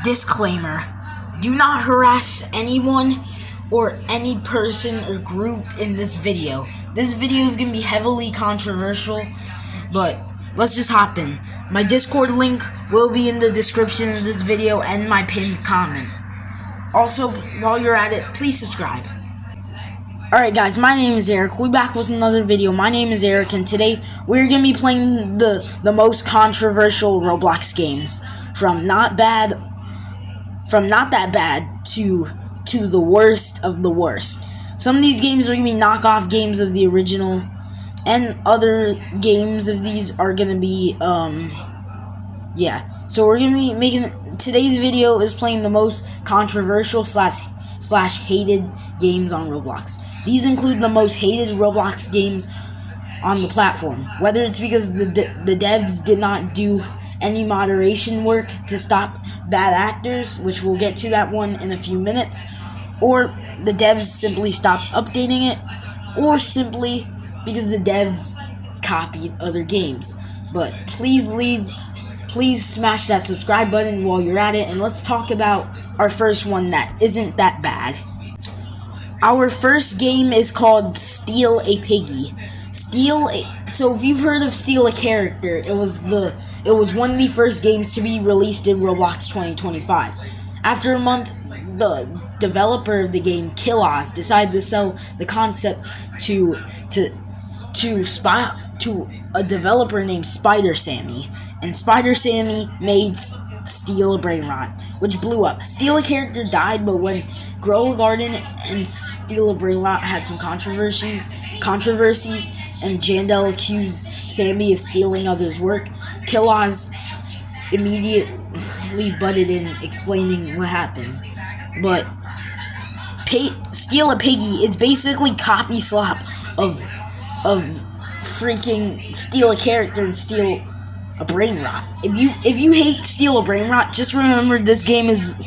Disclaimer: do not harass anyone or any person or group in this video. This video is going to be heavily controversial, but let's just hop in. My Discord link will be in the description of this video and my pinned comment. Also, while you're at it, please subscribe. Alright guys, my name is Eric. We're back with another video. My name is Eric, and today we're going to be playing the most controversial Roblox games. From not that bad to the worst of the worst. Some of these games are going to be knockoff games of the original, and other games of these are going to be, yeah. So we're going to be making, today's video is playing the most controversial slash hated games on Roblox. These include the most hated Roblox games on the platform, whether it's because the devs did not do any moderation work to stop bad actors, which we'll get to that one in a few minutes, or the devs simply stopped updating it, or simply because the devs copied other games. But please smash that subscribe button while you're at it, and let's talk about our first one that isn't that bad. Our first game is called Steal a Piggy. So if you've heard of Steal a Character, it was one of the first games to be released in Roblox 2025. After a month, the developer of the game, Killoz, decided to sell the concept to a developer named Spider Sammy, and Spider Sammy made Steal a Brainrot, which blew up. Steal a Character died, but when Grow a Garden and Steal a Brainrot had some controversies, and Jandel accused Sammy of stealing others' work, Killoz immediately butted in, explaining what happened. But Steal a Piggy is basically copy slap of freaking Steal a Character and Steal a Brainrot. If you hate Steal a Brainrot, just remember this game is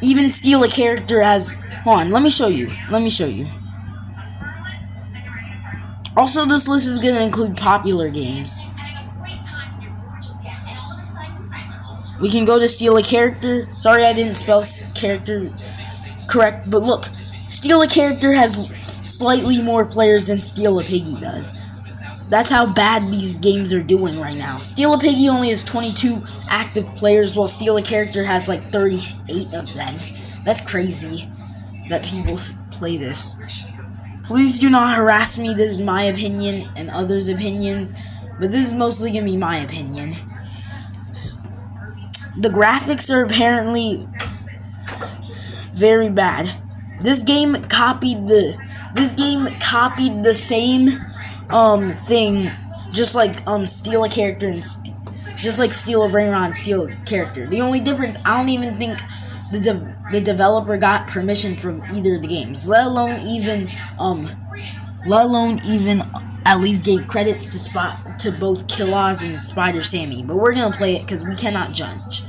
even Steal a Character as. Hold on, let me show you. Also, this list is gonna include popular games. We can go to Steal a Character. Sorry I didn't spell character correct, but look, Steal a Character has slightly more players than Steal a Piggy does. That's how bad these games are doing right now. Steal a Piggy only has 22 active players, while Steal a Character has like 38 of them. That's crazy that people play this. Please do not harass me. This is my opinion and others' opinions, but this is mostly gonna be my opinion. The graphics are apparently very bad. This game copied the same thing, just like Steal a Character and just like Steal a Brainrot and Steal a Character. The only difference, I don't even think the developer got permission from either of the games, let alone even at least gave credits to both Killoz and Spider Sammy. But we're gonna play it because we cannot judge.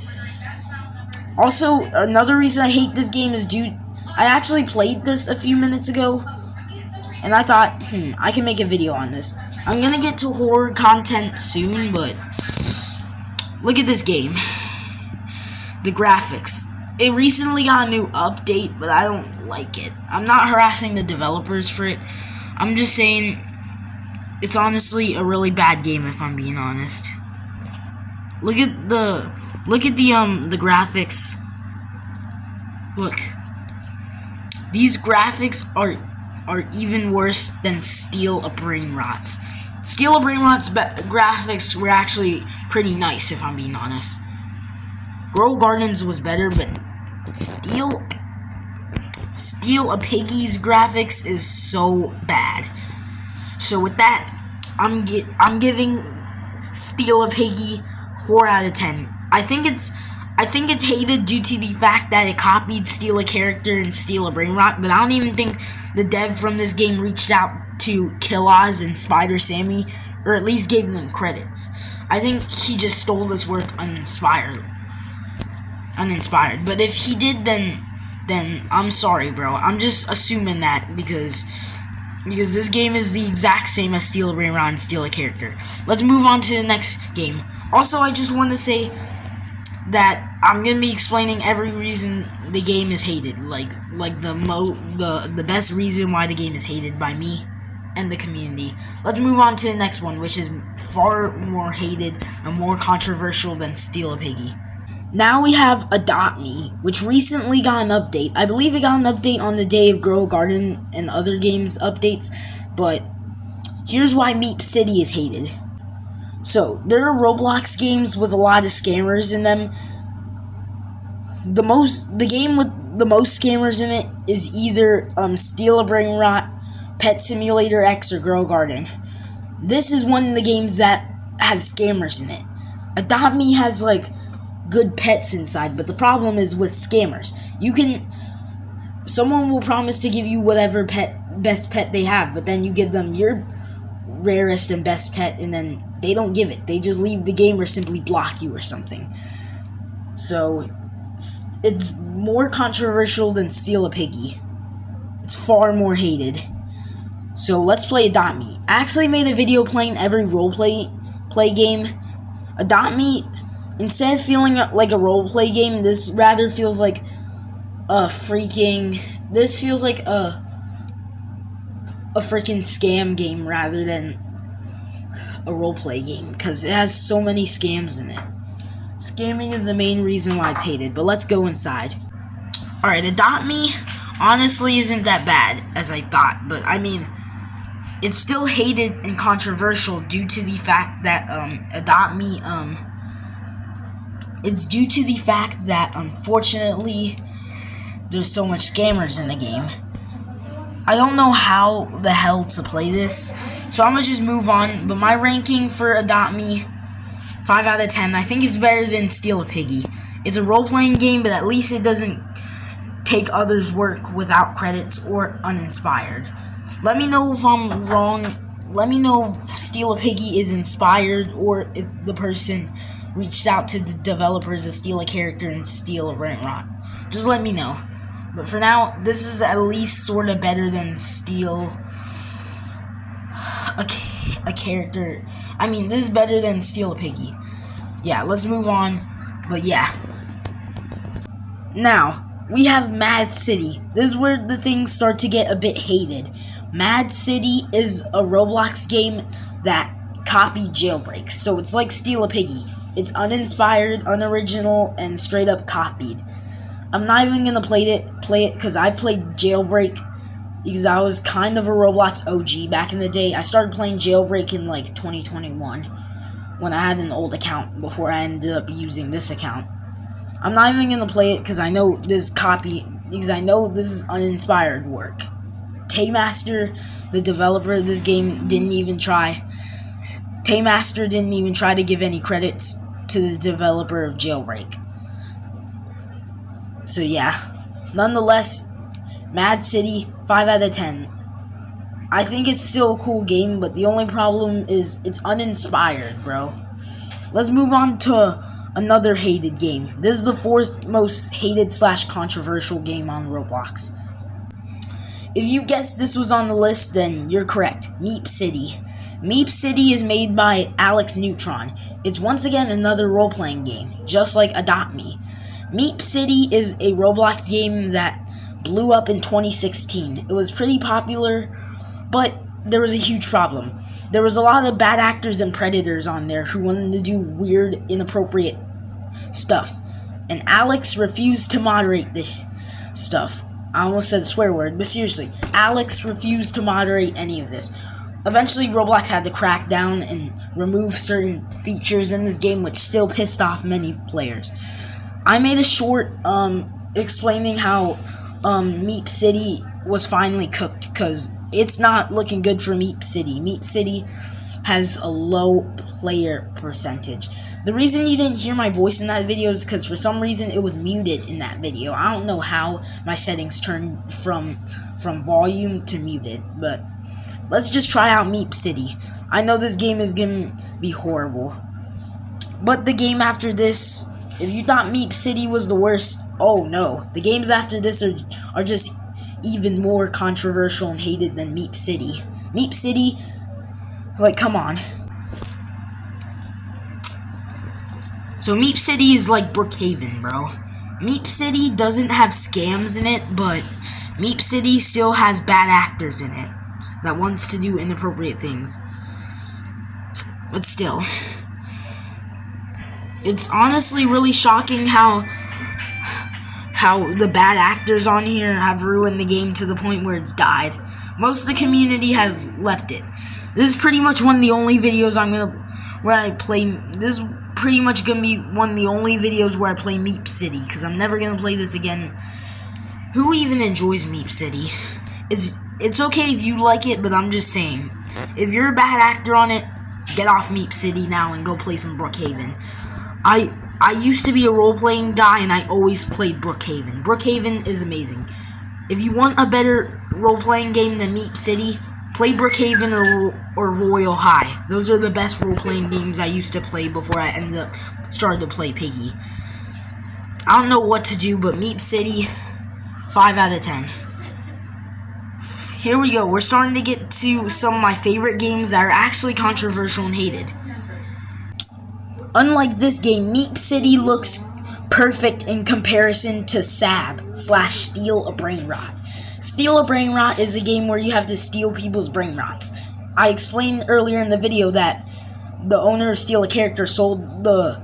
Also, another reason I hate this game is I actually played this a few minutes ago, and I thought, I can make a video on this. I'm gonna get to horror content soon, but look at this game. The graphics. It recently got a new update, but I don't like it. I'm not harassing the developers for it. I'm just saying it's honestly a really bad game, if I'm being honest. Look at the graphics. Look. These graphics are even worse than Steal a Brainrot's. Steal a Brainrot's graphics were actually pretty nice, if I'm being honest. Grow Gardens was better, but Steal a Piggy's graphics is so bad. So with that, I'm giving Steal a Piggy 4 out of 10. I think it's hated due to the fact that it copied Steal a Character and Steal a Brainrot, but I don't even think the dev from this game reached out to Killoz and Spider Sammy, or at least gave them credits. I think he just stole this work uninspired. But if he did, then I'm sorry, bro. I'm just assuming that because this game is the exact same as Steal a Brainrot and Steal a Character. Let's move on to the next game. Also, I just want to say that I'm gonna be explaining every reason the game is hated, like the best reason why the game is hated by me and the community. Let's move on to the next one, which is far more hated and more controversial than Steal a Piggy. Now we have Adopt Me, which recently got an update. I believe it got an update on the day of Grow a Garden and other games updates, but here's why Meep City is hated. So, there are Roblox games with a lot of scammers in them. The game with the most scammers in it is either Steal a Brain Rot, Pet Simulator X, or Grow a Garden. This is one of the games that has scammers in it. Adopt Me has like good pets inside, but the problem is with scammers. Someone will promise to give you whatever best pet they have, but then you give them your rarest and best pet, and then they don't give it. They just leave the game or simply block you or something. So, it's more controversial than Steal a Piggy. It's far more hated. So, let's play Adopt Me. I actually made a video playing every roleplay game. Adopt Me, instead of feeling like a roleplay game, this rather feels like this feels like a freaking scam game rather than a roleplay game, because it has so many scams in it. Scamming is the main reason why it's hated, but let's go inside. Alright, Adopt Me honestly isn't that bad as I thought, but I mean, it's still hated and controversial due to the fact that Adopt Me, it's due to the fact that unfortunately there's so much scammers in the game. I don't know how the hell to play this, so I'm gonna just move on. But my ranking for Adopt Me, 5 out of 10. I think it's better than Steal a Piggy. It's a role-playing game, but at least it doesn't take others' work without credits or uninspired. Let me know if I'm wrong. Let me know if Steal a Piggy is inspired, or if the person reached out to the developers of Steal a Character and Steal a Brain Rot. Just let me know. But for now, this is at least sort of better than Steal a Character. I mean, this is better than Steal a Piggy. Yeah, let's move on. But yeah. Now, we have Mad City. This is where the things start to get a bit hated. Mad City is a Roblox game that copied Jailbreak. So it's like Steal a Piggy. It's uninspired, unoriginal, and straight up copied. I'm not even gonna play it because I played Jailbreak because I was kind of a Roblox OG back in the day. I started playing Jailbreak in like 2021 when I had an old account before I ended up using this account. I'm not even gonna play it because I know this is uninspired work. Taymaster, the developer of this game, didn't even try. Taymaster didn't even try to give any credits to the developer of Jailbreak. So yeah, nonetheless, Mad City, 5 out of 10. I think it's still a cool game, but the only problem is it's uninspired, bro. Let's move on to another hated game. This is the 4th most hated / controversial game on Roblox. If you guessed this was on the list, then you're correct. Meep City. Meep City is made by Alex Neutron. It's once again another role-playing game, just like Adopt Me. Meep City is a Roblox game that blew up in 2016. It was pretty popular, but there was a huge problem. There was a lot of bad actors and predators on there who wanted to do weird, inappropriate stuff. And Alex refused to moderate this stuff. I almost said a swear word, but seriously, Alex refused to moderate any of this. Eventually, Roblox had to crack down and remove certain features in this game, which still pissed off many players. I made a short explaining how Meep City was finally cooked, because it's not looking good for Meep City. Meep City has a low player percentage. The reason you didn't hear my voice in that video is because for some reason it was muted in that video. I don't know how my settings turned from volume to muted, but let's just try out Meep City. I know this game is gonna be horrible, but the game after this, if you thought Meep City was the worst, oh no. The games after this are just even more controversial and hated than Meep City. Meep City, like, come on. So Meep City is like Brookhaven, bro. Meep City doesn't have scams in it, but Meep City still has bad actors in it that wants to do inappropriate things. But still, it's honestly really shocking how the bad actors on here have ruined the game to the point where it's died. Most of the community has left it. This is pretty much one of the only videos This is pretty much gonna be one of the only videos where I play Meep City, because I'm never gonna play this again. Who even enjoys Meep City? It's okay if you like it, but I'm just saying, if you're a bad actor on it, get off Meep City now and go play some Brookhaven. I used to be a role-playing guy, and I always played Brookhaven. Brookhaven is amazing. If you want a better role-playing game than Meep City, play Brookhaven or Royal High. Those are the best role-playing games I used to play before I started to play Piggy. I don't know what to do, but Meep City, 5 out of 10. Here we go. We're starting to get to some of my favorite games that are actually controversial and hated. Unlike this game, Meep City looks perfect in comparison to Sab/Steal a Brain Rot. Steal a Brain Rot is a game where you have to steal people's brain rots. I explained earlier in the video that the owner of Steal a Character sold the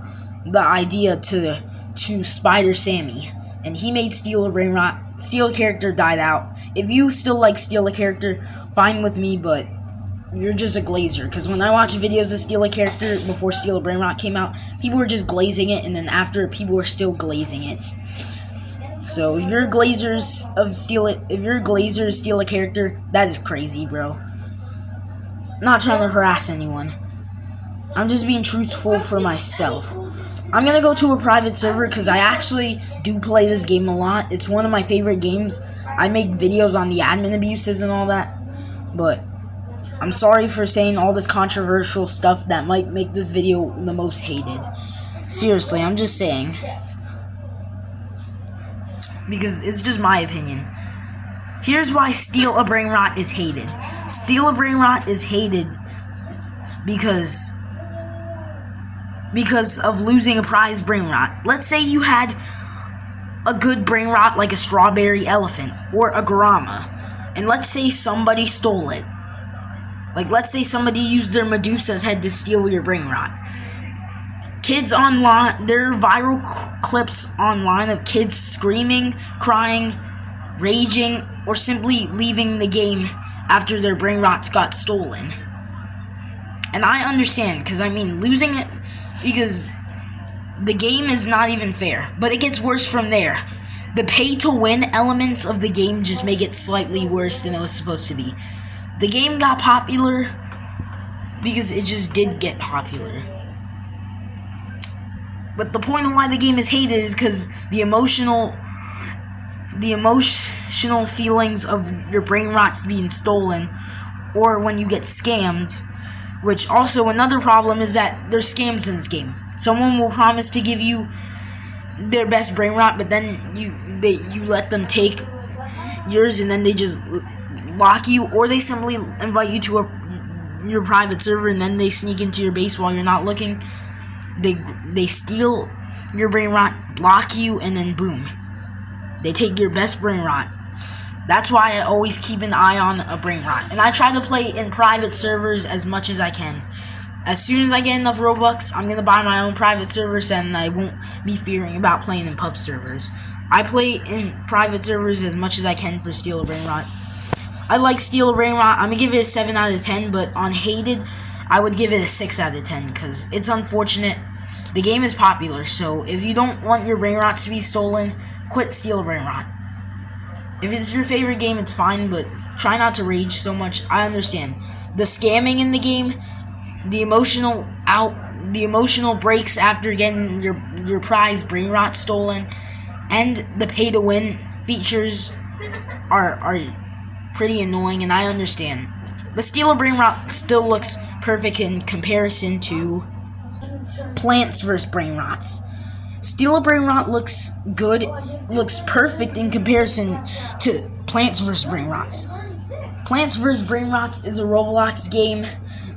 idea to Spider Sammy, and he made Steal a Brain Rot. Steal a Character died out. If you still like Steal a Character, fine with me, but you're just a glazer, because when I watched videos of Steal a Character before Steal a Brain Rot came out, people were just glazing it, and then after, people were still glazing it. So if you're glazers Steal a Character, that is crazy, bro. I'm not trying to harass anyone. I'm just being truthful for myself. I'm gonna go to a private server because I actually do play this game a lot. It's one of my favorite games. I make videos on the admin abuses and all that, but I'm sorry for saying all this controversial stuff that might make this video the most hated. Seriously, I'm just saying. Because it's just my opinion. Here's why Steal a Brain Rot is hated. Steal a Brain Rot is hated because of losing a prize brain rot. Let's say you had a good brain rot like a strawberry elephant or a Garama, and let's say somebody stole it. Like, let's say somebody used their Medusa's head to steal your brain rot. Kids online, there are viral clips online of kids screaming, crying, raging, or simply leaving the game after their brain rots got stolen. And I understand, because I mean, losing it, because the game is not even fair. But it gets worse from there. The pay-to-win elements of the game just make it slightly worse than it was supposed to be. The game got popular because it just did get popular. But the point of why the game is hated is because the emotional feelings of your brain rots being stolen, or when you get scammed. Which also, another problem is that there's scams in this game. Someone will promise to give you their best brain rot, but then you let them take yours, and then they just lock you, or they simply invite you to your private server, and then they sneak into your base while you're not looking. They steal your brain rot, block you, and then boom, they take your best brain rot. That's why I always keep an eye on a brain rot. And I try to play in private servers as much as I can. As soon as I get enough Robux, I'm going to buy my own private servers, and I won't be fearing about playing in pub servers. I play in private servers as much as I can for Steal a Brain Rot. I like Steal a Brain Rot. I'm going to give it a 7 out of 10, but on hated, I would give it a 6 out of 10, because it's unfortunate. The game is popular, so if you don't want your brain rots to be stolen, quit Steal a Brain Rot. If it's your favorite game, it's fine, but try not to rage so much. I understand. The scamming in the game, the emotional breaks after getting your prize brain rot stolen, and the pay-to-win features are pretty annoying, and I understand. But Steal a Brain Rot still looks perfect in comparison to Plants vs. Brain Rots. Steal a Brain Rot looks good, looks perfect in comparison to Plants vs. Brain Rots. Plants vs. Brain Rots is a Roblox game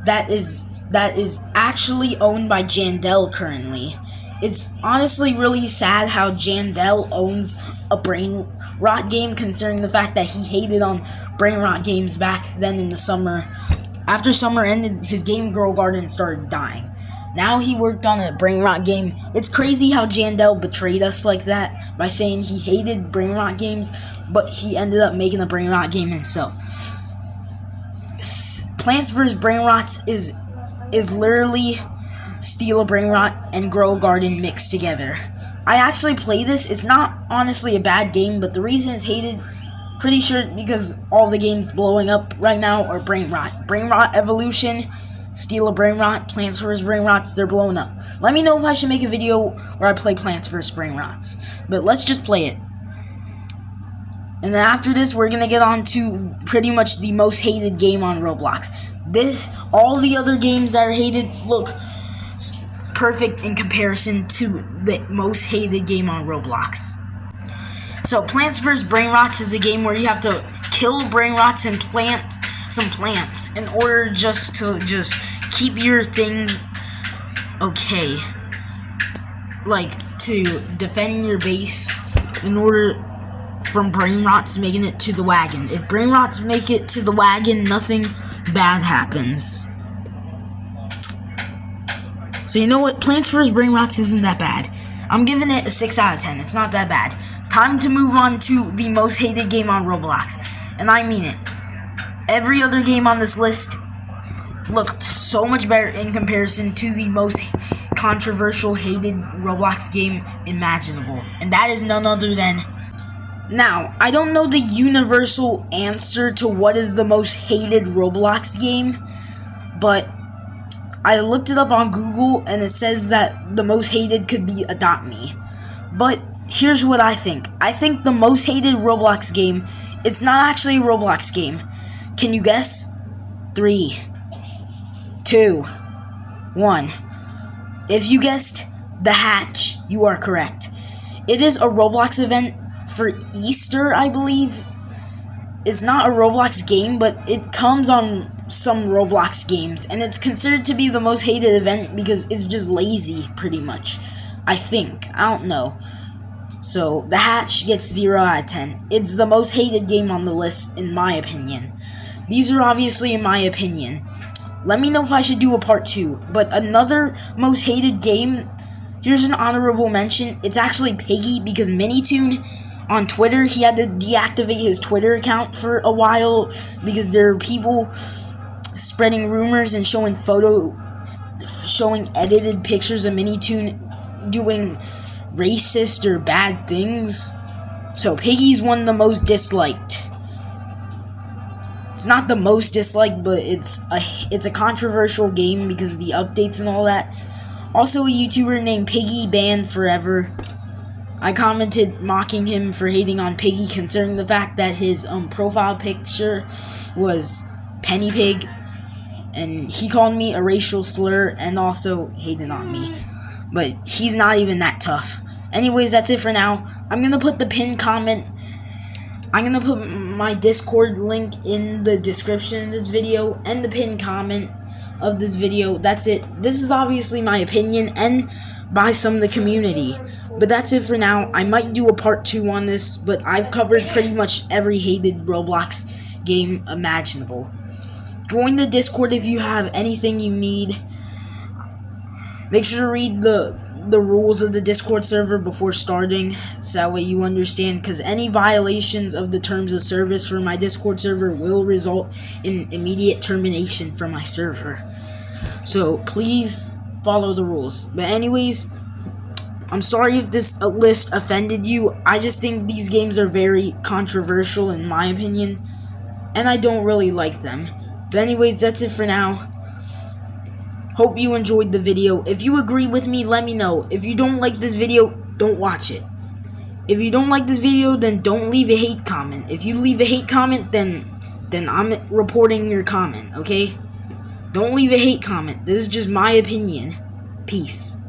that is actually owned by Jandel currently. It's honestly really sad how Jandel owns a brain rot game, considering the fact that he hated on brain rot games back then in the summer. After summer ended, his game Girl Garden started dying. Now he worked on a brain rot game. It's crazy how Jandel betrayed us like that by saying he hated brain rot games, but he ended up making a brain rot game himself. Plants vs. Brain Rots is literally Steal a Brain Rot and Grow a Garden mixed together. I actually play this. It's not honestly a bad game, but the reason it's hated, pretty sure because all the games blowing up right now are Brain Rot. Brain Rot Evolution, Steal a Brain Rot, Plants vs. Brain Rots, they're blowing up. Let me know if I should make a video where I play Plants vs. Brain Rots. But let's just play it. And then after this, we're going to get on to pretty much the most hated game on Roblox. All the other games that are hated look perfect in comparison to the most hated game on Roblox. So, Plants vs. Brain Rots is a game where you have to kill brain rots and plant some plants in order to keep your thing okay. Like, to defend your base in order from brain rots making it to the wagon. If brain rots make it to the wagon, nothing bad happens. So you know what? Plants vs. Brain Rots isn't that bad. I'm giving it a 6 out of 10. It's not that bad. Time to move on to the most hated game on Roblox. And I mean it. Every other game on this list looked so much better in comparison to the most controversial, hated Roblox game imaginable. And that is none other than... Now, I don't know the universal answer to what is the most hated Roblox game, but I looked it up on Google and it says that the most hated could be Adopt Me. But here's what I think. I think the most hated Roblox game, it's not actually a Roblox game. Can you guess? 3, 2, 1. If you guessed The Hatch, you are correct. It is a Roblox event for Easter, I believe. It's not a Roblox game, but it comes on some Roblox games, and it's considered to be the most hated event because it's just lazy, pretty much. I think. I don't know. So, The Hatch gets 0 out of 10. It's the most hated game on the list, in my opinion. These are obviously in my opinion. Let me know if I should do a part 2. But another most hated game, here's an honorable mention. It's actually Piggy, because Minitoon on Twitter, he had to deactivate his Twitter account for a while because there are people spreading rumors and showing edited pictures of Minitoon doing racist or bad things. So Piggy's one of the most disliked. It's not the most disliked, but it's a controversial game because of the updates and all that. Also, a YouTuber named Piggy banned forever. I commented mocking him for hating on Piggy, considering the fact that his profile picture was Penny Pig, and he called me a racial slur and also hated on me. But he's not even that tough. Anyways, that's it for now. I'm gonna put the pinned comment. I'm gonna put my Discord link in the description of this video and the pinned comment of this video. That's it. This is obviously my opinion and by some of the community. But that's it for now. I might do a part 2 on this, but I've covered pretty much every hated Roblox game imaginable. Join the Discord if you have anything you need. Make sure to read the rules of the Discord server before starting, so that way you understand, because any violations of the terms of service for my Discord server will result in immediate termination from my server. So please follow the rules. But anyways, I'm sorry if this list offended you. I just think these games are very controversial in my opinion, and I don't really like them. But anyways, that's it for now. Hope you enjoyed the video. If you agree with me, let me know. If you don't like this video, don't watch it. If you don't like this video, then don't leave a hate comment. If you leave a hate comment, then I'm reporting your comment, okay? Don't leave a hate comment. This is just my opinion. Peace.